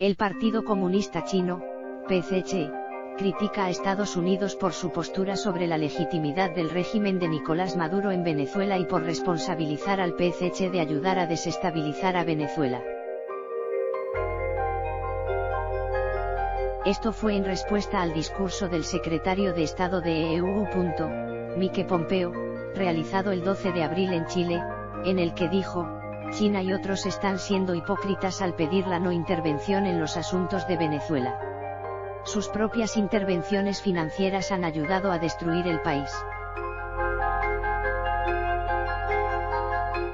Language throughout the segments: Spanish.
El Partido Comunista Chino, PCC, critica a Estados Unidos por su postura sobre la legitimidad del régimen de Nicolás Maduro en Venezuela y por responsabilizar al PCC de ayudar a desestabilizar a Venezuela. Esto fue en respuesta al discurso del secretario de Estado de EU. Mike Pompeo, realizado el 12 de abril en Chile, en el que dijo: China y otros están siendo hipócritas al pedir la no intervención en los asuntos de Venezuela. Sus propias intervenciones financieras han ayudado a destruir el país.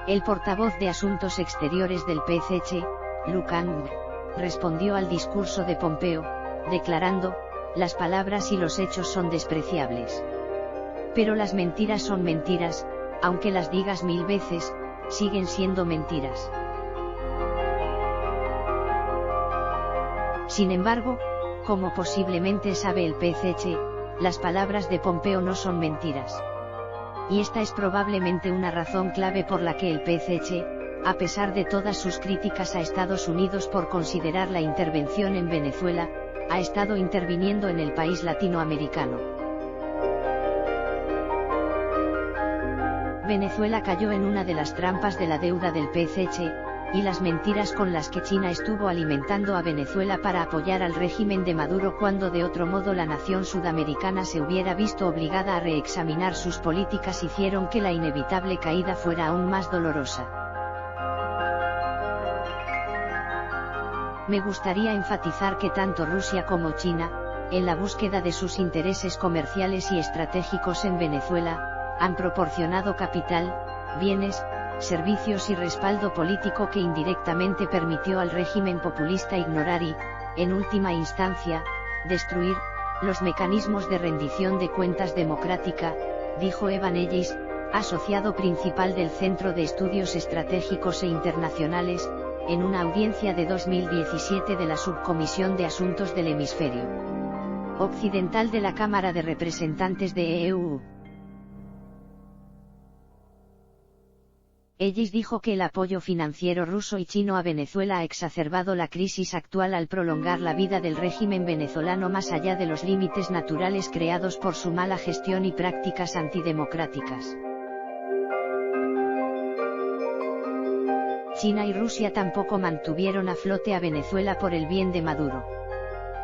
El portavoz de Asuntos Exteriores del PCC, Lu Kang, respondió al discurso de Pompeo, declarando: las palabras y los hechos son despreciables. Pero las mentiras son mentiras, aunque las digas 1000 veces, siguen siendo mentiras. Sin embargo, como posiblemente sabe el PCC, las palabras de Pompeo no son mentiras. Y esta es probablemente una razón clave por la que el PCC, a pesar de todas sus críticas a Estados Unidos por considerar la intervención en Venezuela, ha estado interviniendo en el país latinoamericano. Venezuela cayó en una de las trampas de la deuda del PCC, y las mentiras con las que China estuvo alimentando a Venezuela para apoyar al régimen de Maduro cuando de otro modo la nación sudamericana se hubiera visto obligada a reexaminar sus políticas hicieron que la inevitable caída fuera aún más dolorosa. Me gustaría enfatizar que tanto Rusia como China, en la búsqueda de sus intereses comerciales y estratégicos en Venezuela, han proporcionado capital, bienes, servicios y respaldo político que indirectamente permitió al régimen populista ignorar y, en última instancia, destruir los mecanismos de rendición de cuentas democrática, dijo Evan Ellis, asociado principal del Centro de Estudios Estratégicos e Internacionales, en una audiencia de 2017 de la Subcomisión de Asuntos del Hemisferio Occidental de la Cámara de Representantes de EU. Ellis dijo que el apoyo financiero ruso y chino a Venezuela ha exacerbado la crisis actual al prolongar la vida del régimen venezolano más allá de los límites naturales creados por su mala gestión y prácticas antidemocráticas. China y Rusia tampoco mantuvieron a flote a Venezuela por el bien de Maduro.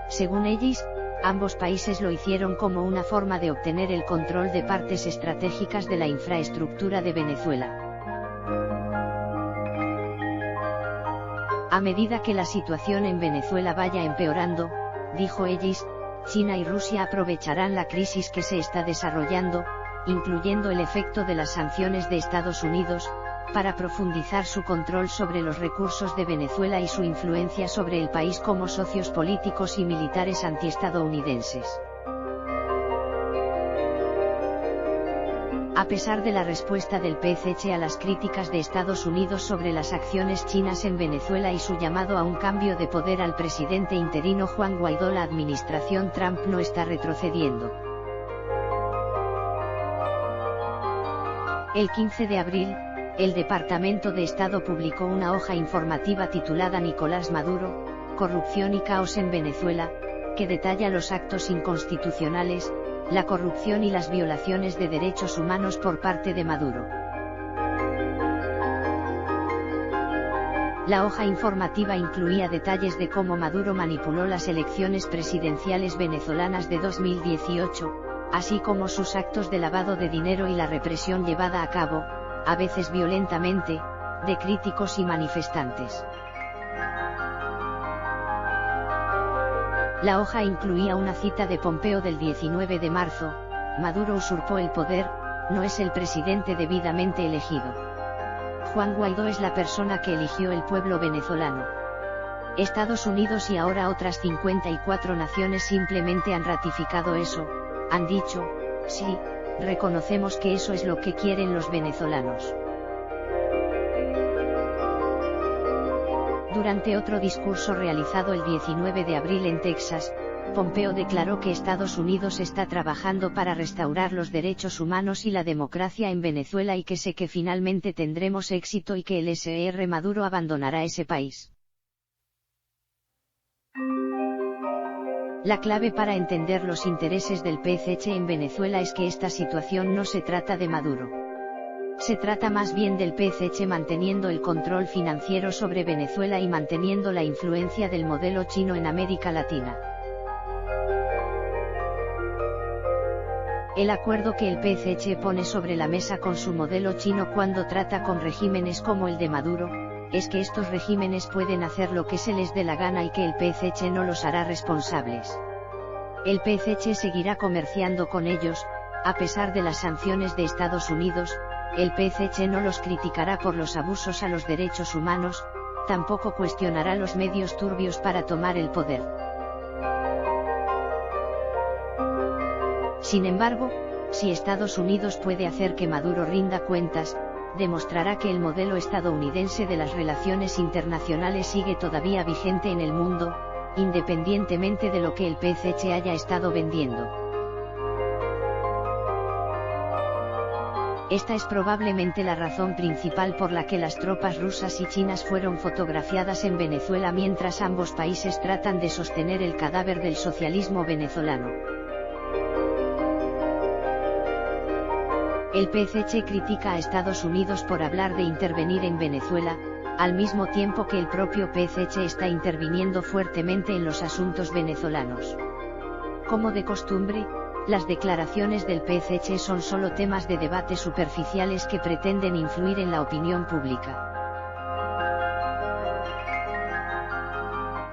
Según Ellis, ambos países lo hicieron como una forma de obtener el control de partes estratégicas de la infraestructura de Venezuela. A medida que la situación en Venezuela vaya empeorando, dijo Ellis, China y Rusia aprovecharán la crisis que se está desarrollando, incluyendo el efecto de las sanciones de Estados Unidos, para profundizar su control sobre los recursos de Venezuela y su influencia sobre el país como socios políticos y militares antiestadounidenses. A pesar de la respuesta del PCC a las críticas de Estados Unidos sobre las acciones chinas en Venezuela y su llamado a un cambio de poder al presidente interino Juan Guaidó, la administración Trump no está retrocediendo. El 15 de abril, el Departamento de Estado publicó una hoja informativa titulada Nicolás Maduro, corrupción y caos en Venezuela, que detalla los actos inconstitucionales, la corrupción y las violaciones de derechos humanos por parte de Maduro. La hoja informativa incluía detalles de cómo Maduro manipuló las elecciones presidenciales venezolanas de 2018, así como sus actos de lavado de dinero y la represión llevada a cabo, a veces violentamente, de críticos y manifestantes. La hoja incluía una cita de Pompeo del 19 de marzo, Maduro usurpó el poder, no es el presidente debidamente elegido. Juan Guaidó es la persona que eligió el pueblo venezolano. Estados Unidos y ahora otras 54 naciones simplemente han ratificado eso, han dicho, sí, reconocemos que eso es lo que quieren los venezolanos. Durante otro discurso realizado el 19 de abril en Texas, Pompeo declaró que Estados Unidos está trabajando para restaurar los derechos humanos y la democracia en Venezuela y que sé que finalmente tendremos éxito y que el Sr. Maduro abandonará ese país. La clave para entender los intereses del PCC en Venezuela es que esta situación no se trata de Maduro. Se trata más bien del PCC manteniendo el control financiero sobre Venezuela y manteniendo la influencia del modelo chino en América Latina. El acuerdo que el PCC pone sobre la mesa con su modelo chino cuando trata con regímenes como el de Maduro, es que estos regímenes pueden hacer lo que se les dé la gana y que el PCC no los hará responsables. El PCC seguirá comerciando con ellos, a pesar de las sanciones de Estados Unidos. El PCC no los criticará por los abusos a los derechos humanos, tampoco cuestionará los medios turbios para tomar el poder. Sin embargo, si Estados Unidos puede hacer que Maduro rinda cuentas, demostrará que el modelo estadounidense de las relaciones internacionales sigue todavía vigente en el mundo, independientemente de lo que el PCC haya estado vendiendo. Esta es probablemente la razón principal por la que las tropas rusas y chinas fueron fotografiadas en Venezuela mientras ambos países tratan de sostener el cadáver del socialismo venezolano. El PCC critica a Estados Unidos por hablar de intervenir en Venezuela, al mismo tiempo que el propio PCC está interviniendo fuertemente en los asuntos venezolanos. Como de costumbre, las declaraciones del PCC son solo temas de debate superficiales que pretenden influir en la opinión pública.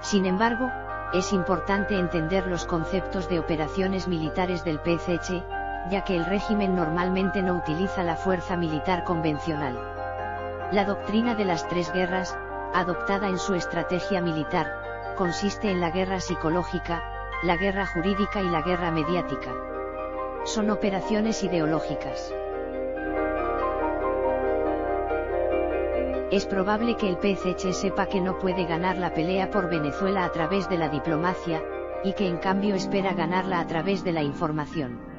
Sin embargo, es importante entender los conceptos de operaciones militares del PCC, ya que el régimen normalmente no utiliza la fuerza militar convencional. La doctrina de las tres guerras, adoptada en su estrategia militar, consiste en la guerra psicológica, la guerra jurídica y la guerra mediática. Son operaciones ideológicas. Es probable que el PCC sepa que no puede ganar la pelea por Venezuela a través de la diplomacia, y que en cambio espera ganarla a través de la información.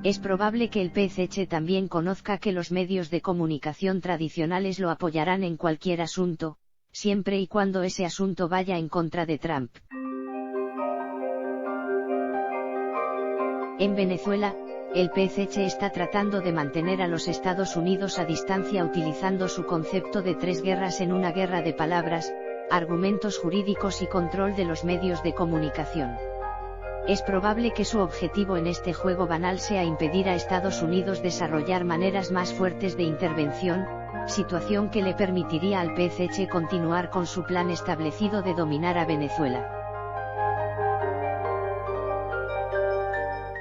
Es probable que el PCC también conozca que los medios de comunicación tradicionales lo apoyarán en cualquier asunto, siempre y cuando ese asunto vaya en contra de Trump. En Venezuela, el PCC está tratando de mantener a los Estados Unidos a distancia utilizando su concepto de tres guerras en una guerra de palabras, argumentos jurídicos y control de los medios de comunicación. Es probable que su objetivo en este juego banal sea impedir a Estados Unidos desarrollar maneras más fuertes de intervención, situación que le permitiría al PCC continuar con su plan establecido de dominar a Venezuela.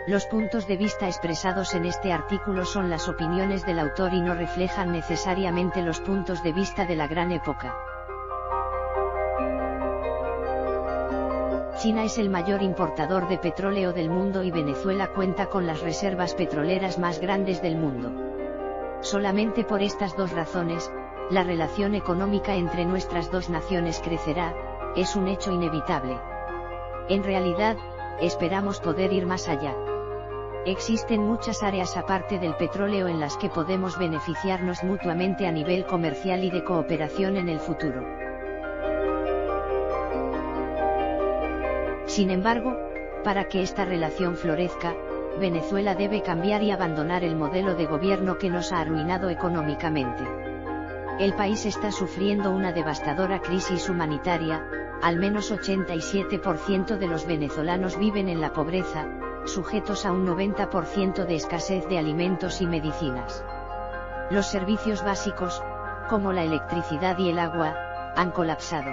Los puntos de vista expresados en este artículo son las opiniones del autor y no reflejan necesariamente los puntos de vista de la gran época. China es el mayor importador de petróleo del mundo y Venezuela cuenta con las reservas petroleras más grandes del mundo. Solamente por estas dos razones, la relación económica entre nuestras dos naciones crecerá, es un hecho inevitable. En realidad, esperamos poder ir más allá. Existen muchas áreas aparte del petróleo en las que podemos beneficiarnos mutuamente a nivel comercial y de cooperación en el futuro. Sin embargo, para que esta relación florezca, Venezuela debe cambiar y abandonar el modelo de gobierno que nos ha arruinado económicamente. El país está sufriendo una devastadora crisis humanitaria, al menos 87% de los venezolanos viven en la pobreza, sujetos a un 90% de escasez de alimentos y medicinas. Los servicios básicos, como la electricidad y el agua, han colapsado.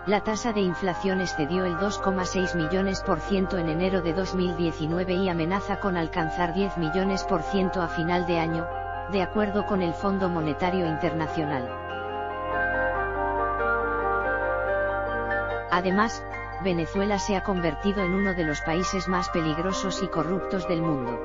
La tasa de inflación excedió el 2,6 millones % en enero de 2019 y amenaza con alcanzar 10 millones % a final de año, de acuerdo con el Fondo Monetario Internacional. Además, Venezuela se ha convertido en uno de los países más peligrosos y corruptos del mundo.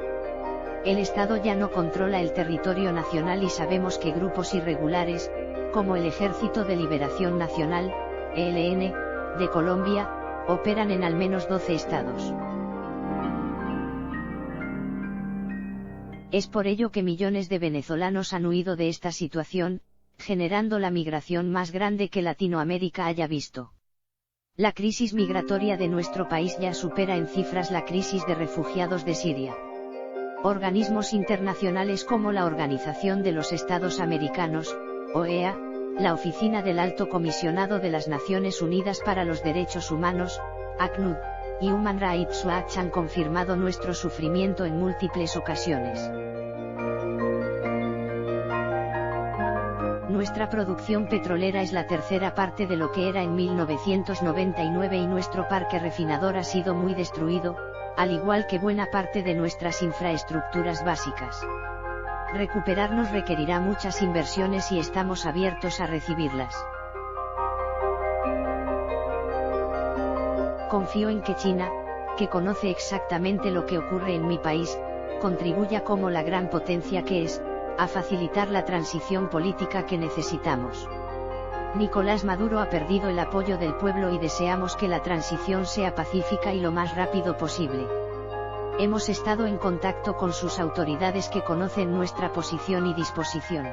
El Estado ya no controla el territorio nacional y sabemos que grupos irregulares, como el Ejército de Liberación Nacional, ELN, de Colombia, operan en al menos 12 estados. Es por ello que millones de venezolanos han huido de esta situación, generando la migración más grande que Latinoamérica haya visto. La crisis migratoria de nuestro país ya supera en cifras la crisis de refugiados de Siria. Organismos internacionales como la Organización de los Estados Americanos, OEA, la Oficina del Alto Comisionado de las Naciones Unidas para los Derechos Humanos, ACNUD, y Human Rights Watch han confirmado nuestro sufrimiento en múltiples ocasiones. Nuestra producción petrolera es la tercera parte de lo que era en 1999 y nuestro parque refinador ha sido muy destruido, al igual que buena parte de nuestras infraestructuras básicas. Recuperarnos requerirá muchas inversiones y estamos abiertos a recibirlas. Confío en que China, que conoce exactamente lo que ocurre en mi país, contribuya como la gran potencia que es, a facilitar la transición política que necesitamos. Nicolás Maduro ha perdido el apoyo del pueblo y deseamos que la transición sea pacífica y lo más rápido posible. Hemos estado en contacto con sus autoridades que conocen nuestra posición y disposición.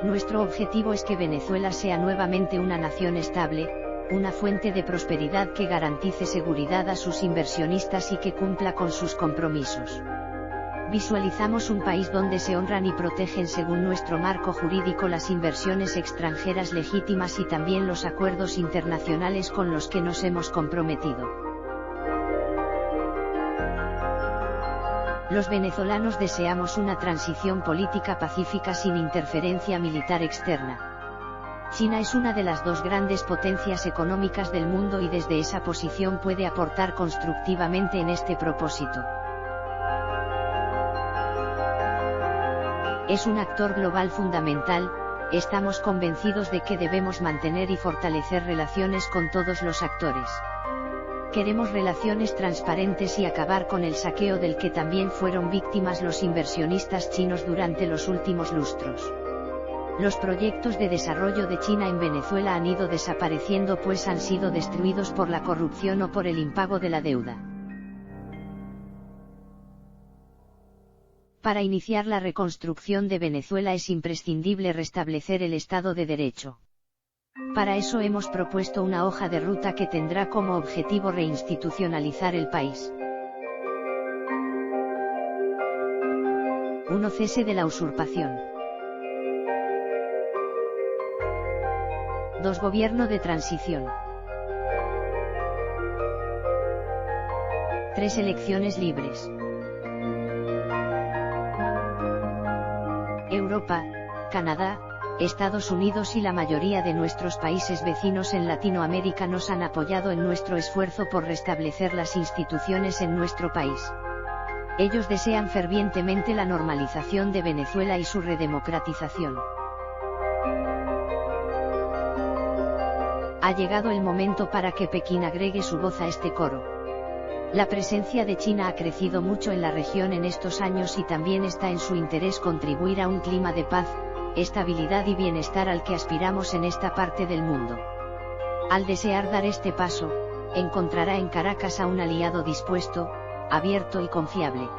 Nuestro objetivo es que Venezuela sea nuevamente una nación estable, una fuente de prosperidad que garantice seguridad a sus inversionistas y que cumpla con sus compromisos. Visualizamos un país donde se honran y protegen según nuestro marco jurídico las inversiones extranjeras legítimas y también los acuerdos internacionales con los que nos hemos comprometido. Los venezolanos deseamos una transición política pacífica sin interferencia militar externa. China es una de las dos grandes potencias económicas del mundo y desde esa posición puede aportar constructivamente en este propósito. Es un actor global fundamental, estamos convencidos de que debemos mantener y fortalecer relaciones con todos los actores. Queremos relaciones transparentes y acabar con el saqueo del que también fueron víctimas los inversionistas chinos durante los últimos lustros. Los proyectos de desarrollo de China en Venezuela han ido desapareciendo pues han sido destruidos por la corrupción o por el impago de la deuda. Para iniciar la reconstrucción de Venezuela es imprescindible restablecer el Estado de Derecho. Para eso hemos propuesto una hoja de ruta que tendrá como objetivo reinstitucionalizar el país. 1. Cese de la usurpación. 2. Gobierno de transición. 3. Elecciones libres. Europa, Canadá, Estados Unidos y la mayoría de nuestros países vecinos en Latinoamérica nos han apoyado en nuestro esfuerzo por restablecer las instituciones en nuestro país. Ellos desean fervientemente la normalización de Venezuela y su redemocratización. Ha llegado el momento para que Pekín agregue su voz a este coro. La presencia de China ha crecido mucho en la región en estos años y también está en su interés contribuir a un clima de paz, estabilidad y bienestar al que aspiramos en esta parte del mundo. Al desear dar este paso, encontrará en Caracas a un aliado dispuesto, abierto y confiable.